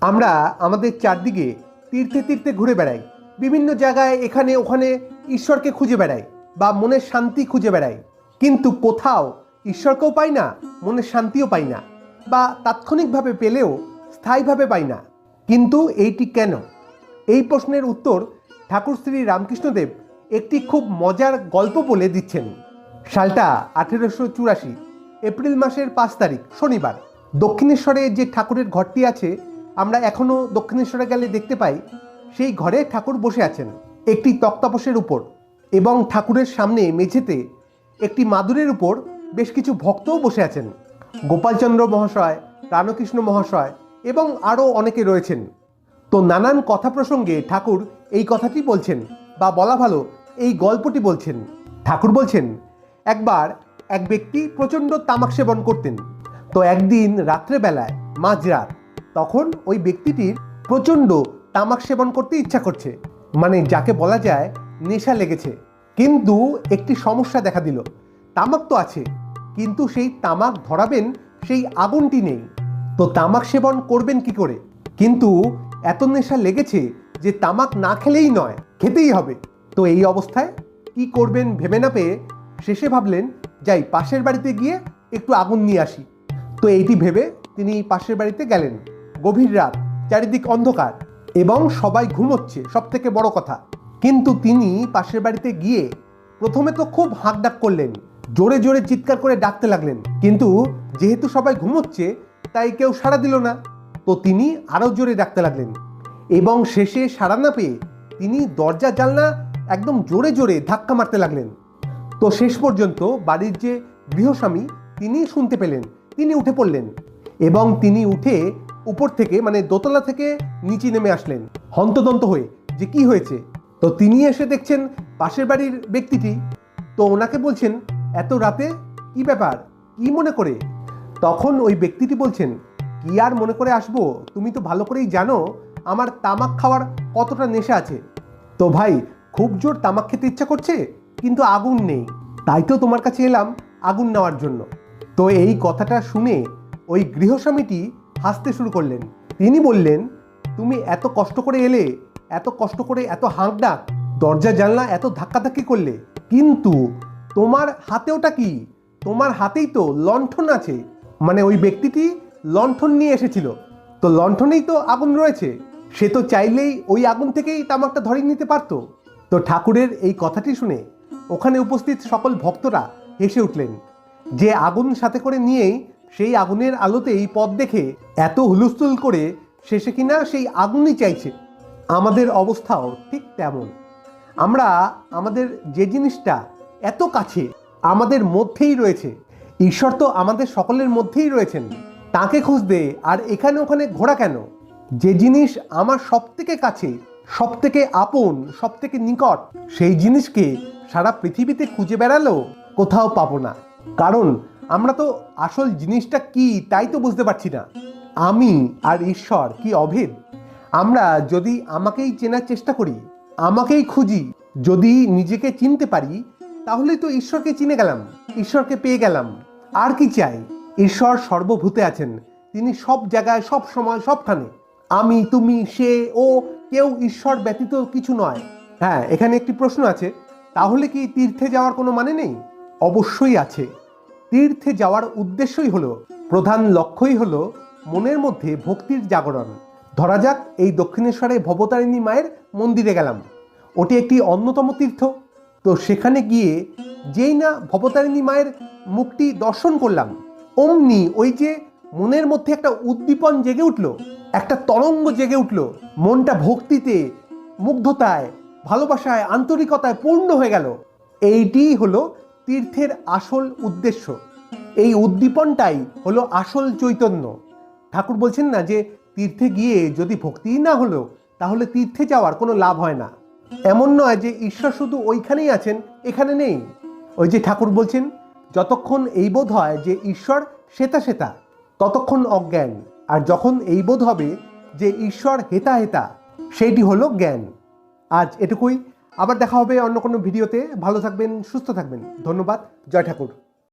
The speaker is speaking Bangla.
আমরা আমাদের চারদিকে তীর্থে তীর্থে ঘুরে বেড়াই, বিভিন্ন জায়গায় এখানে ওখানে ঈশ্বরকে খুঁজে বেড়াই বা মনের শান্তি খুঁজে বেড়াই, কিন্তু কোথাও ঈশ্বরকেও পাই না, মনের শান্তিও পাই না, বা তাৎক্ষণিকভাবে পেলেও স্থায়ীভাবে পাই না। কিন্তু এইটি কেন? এই প্রশ্নের উত্তর ঠাকুর শ্রী রামকৃষ্ণদেব একটি খুব মজার গল্প বলে দিচ্ছেন। সালটা 1884, এপ্রিল মাসের 5 তারিখ, শনিবার। দক্ষিণেশ্বরে যে ঠাকুরের ঘরটি আছে, আমরা এখনও দক্ষিণেশ্বরে গেলে দেখতে পাই, সেই ঘরে ঠাকুর বসে আছেন একটি তক্তাপোশের উপর, এবং ঠাকুরের সামনে মেঝেতে একটি মাদুরের উপর বেশ কিছু ভক্তও বসে আছেন। গোপালচন্দ্র মহাশয়, রামকৃষ্ণ মহাশয় এবং আরও অনেকে রয়েছেন। তো নানান কথা প্রসঙ্গে ঠাকুর এই কথাটি বলছেন, বা বলা ভালো এই গল্পটি বলছেন। ঠাকুর বলছেন, একবার এক ব্যক্তি প্রচণ্ড তামাক সেবন করতেন। তো একদিন রাত্রেবেলায়, মাঝরাত, তখন ওই ব্যক্তিটির প্রচণ্ড তামাক সেবন করতে ইচ্ছা করছে, মানে যাকে বলা যায় নেশা লেগেছে। কিন্তু একটি সমস্যা দেখা দিল। তামাক তো আছে, কিন্তু সেই তামাক ধরাবেন সেই আগুনটি নেই। তো তামাক সেবন করবেন কি করে? কিন্তু এত নেশা লেগেছে যে তামাক না খেলেই নয়, খেতেই হবে। তো এই অবস্থায় কি করবেন ভেবে না পেয়ে শেষে ভাবলেন, যাই পাশের বাড়িতে গিয়ে একটু আগুন নিয়ে আসি। তো এইটি ভেবে তিনি পাশের বাড়িতে গেলেন। গভীর রাত, চারিদিক অন্ধকার এবং সবাই ঘুমোচ্ছে, সব থেকে বড় কথা। কিন্তু তিনি পাশের বাড়িতে গিয়ে প্রথমে তো খুব হাঁকডাক করলেন, জোরে জোরে চিৎকার করে ডাকতে লাগলেন, কিন্তু যেহেতু সবাই ঘুমোচ্ছে তাই কেউ সাড়া দিল না। তো তিনি আরও জোরে ডাকতে লাগলেন, এবং শেষে সাড়া না পেয়ে তিনি দরজা জানলা একদম জোরে জোরে ধাক্কা মারতে লাগলেন। তো শেষ পর্যন্ত বাড়ির যে গৃহস্বামী তিনি শুনতে পেলেন, তিনি উঠে পড়লেন, এবং তিনি উঠে উপর থেকে, মানে দোতলা থেকে নিচে নেমে আসলেন হন্তদন্ত হয়ে, যে কি হয়েছে। তো তিনি এসে দেখছেন পাশের বাড়ির ব্যক্তিটি। তো ওনাকে বলছেন, এত রাতে কি ব্যাপার, কি মনে করে? তখন ওই ব্যক্তিটি বলছেন, কি আর মনে করে আসবো, তুমি তো ভালো করেই জানো আমার তামাক খাওয়ার কতটা নেশা আছে। তো ভাই, খুব জোর তামাক খেতে ইচ্ছা করছে, কিন্তু আগুন নেই, তাই তো তোমার কাছে এলাম আগুন নেওয়ার জন্য। তো এই কথাটা শুনে ওই গৃহস্বামীটি হাসতে শুরু করলেন। তিনি বললেন, তুমি এত কষ্ট করে এলে, এত কষ্ট করে এত হাঁকডাক, দরজা জানলা এত ধাক্কাধাক্কি করলে, কিন্তু তোমার হাতে ওটা কি? তোমার হাতেই তো লণ্ঠন আছে। মানে ওই ব্যক্তিটি লণ্ঠন নিয়ে এসেছিল, তো লণ্ঠনেই তো আগুন রয়েছে, সে তো চাইলেই ওই আগুন থেকেই তামাকটা ধরিয়ে নিতে পারত। তো ঠাকুরের এই কথাটি শুনে ওখানে উপস্থিত সকল ভক্তরা হেসে উঠলেন, যে আগুন সাথে করে নিয়েই সেই আগুনের আলোতেই পথ দেখে এত হুলস্থুল করে শেষে কিনা সেই আগুনই চাইছে। আমাদের অবস্থাও ঠিক তেমন। আমরা আমাদের যে জিনিসটা এত কাছে, আমাদের মধ্যেই রয়েছে, ঈশ্বর তো আমাদের সকলের মধ্যেই রয়েছেন, তাকে খুঁজতে আর এখানে ওখানে ঘোরা কেন? যে জিনিস আমার সব থেকে কাছে, সব থেকে আপন, সব থেকে নিকট, সেই জিনিসকে সারা পৃথিবীতে খুঁজে বেড়ালেও কোথাও পাবো না। কারণ আমরা তো আসল জিনিসটা কি তাই তো বুঝতে পারছি না। আমি আর ঈশ্বর কি অভেদ। আমরা যদি আমাকেই চেনার চেষ্টা করি, আমাকেই খুঁজি, যদি নিজেকে চিনতে পারি, তাহলেই তো ঈশ্বরকে চিনে গেলাম, ঈশ্বরকে পেয়ে গেলাম। আর কি চাই? ঈশ্বর সর্বভূতে আছেন, তিনি সব জায়গায়, সব সময়, সবখানে। আমি, তুমি, সে, ও, কেউ ঈশ্বর ব্যতীত কিছু নয়। হ্যাঁ, এখানে একটি প্রশ্ন আছে, তাহলে কি তীর্থে যাওয়ার কোনো মানে নেই? অবশ্যই আছে। তীর্থে যাওয়ার উদ্দেশ্যই হলো, প্রধান লক্ষ্যই হলো মনের মধ্যে ভক্তির জাগরণ। ধরা যাক এই দক্ষিণেশ্বরে ভবতারিণী মায়ের মন্দিরে গেলাম, ওটি একটি অন্যতম তীর্থ। তো সেখানে গিয়ে যেই না ভবতারিণী মায়ের মুখটি দর্শন করলাম, অমনি ওই যে মনের মধ্যে একটা উদ্দীপন জেগে উঠল, একটা তরঙ্গ জেগে উঠল, মনটা ভক্তিতে, মুগ্ধতায়, ভালোবাসায়, আন্তরিকতায় পূর্ণ হয়ে গেল। এইটিই হলো তীর্থের আসল উদ্দেশ্য। এই উদ্দীপনটাই হলো আসল চৈতন্য। ঠাকুর বলছেন না যে তীর্থে গিয়ে যদি ভক্তিই না হলো, তাহলে তীর্থে যাওয়ার কোনো লাভ হয় না। এমন নয় যে ঈশ্বর শুধু ওইখানেই আছেন, এখানে নেই। ওই যে ঠাকুর বলছেন, যতক্ষণ এই বোধ হয় যে ঈশ্বর শ্বেতা শ্বেতা, ততক্ষণ অজ্ঞান। আর যখন এই বোধ হবে যে ঈশ্বর হেতা হেতা, সেইটি হলো জ্ঞান। আজ এটুকুই। আবার দেখা হবে অন্য কোনো ভিডিওতে। ভালো থাকবেন, সুস্থ থাকবেন। ধন্যবাদ। জয় ঠাকুর।